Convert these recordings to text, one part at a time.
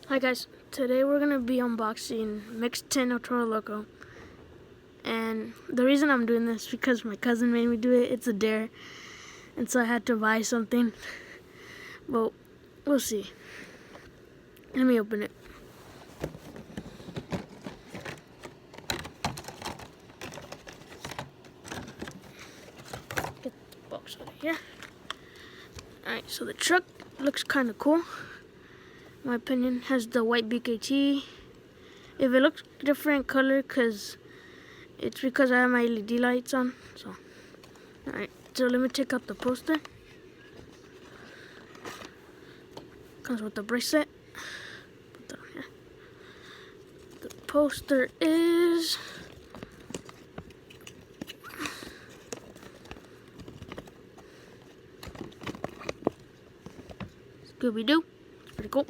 Hi guys, today we're going to be unboxing Mix 10 of Toro Loco. And the reason I'm doing this is because my cousin made me do it. It's a dare. And so I had to buy something. But we'll see. Let me open it. Get the box out of here. Alright, so the truck looks kind of cool. In my opinion, has the white BKT. If it looks different color, it's because I have my LED lights on. So, alright, so let me take out the poster. Comes with the bracelet. Put that on here. The poster is Scooby-Doo. It's pretty cool.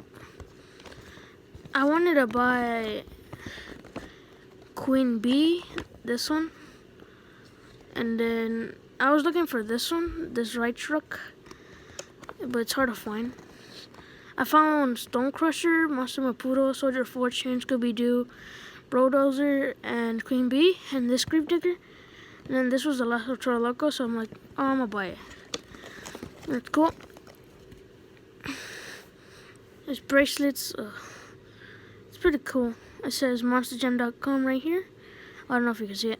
I wanted to buy Queen Bee, this one, and then I was looking for this one, this right truck, but it's hard to find. I found Stone Crusher, Monster Maputo, Soldier Fortune, Scooby-Doo, Brodozer, and Queen Bee, and this Creep Digger. And then this was the last of Toro Loco, so I'm like, oh, I'm gonna buy it. That's cool. There's bracelets. It's pretty cool. It says monsterjam.com right here. I don't know if you can see it.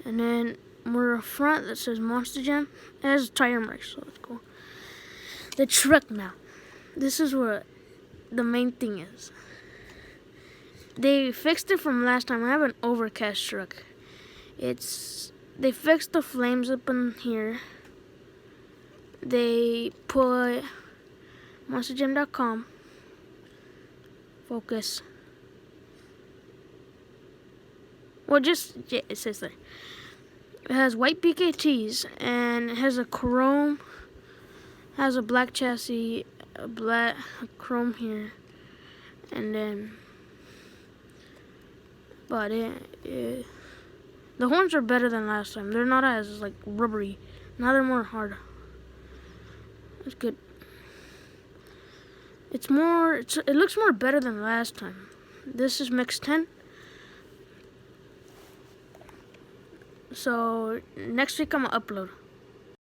And then more up front that says Monster Jam. It has a tire mark, so that's cool. The truck now. This is what the main thing is. They fixed it from last time. I have an overcast truck. They fixed the flames up in here. They put monsterjam.com. Focus. Well, yeah, it says there. It has white BKTs and it has a chrome. Has a black chassis, a chrome here, and then. But the horns are better than last time. They're not as like rubbery. Now they're more hard. That's good. It looks more better than last time. This is Mix 10. So next week I'm gonna upload.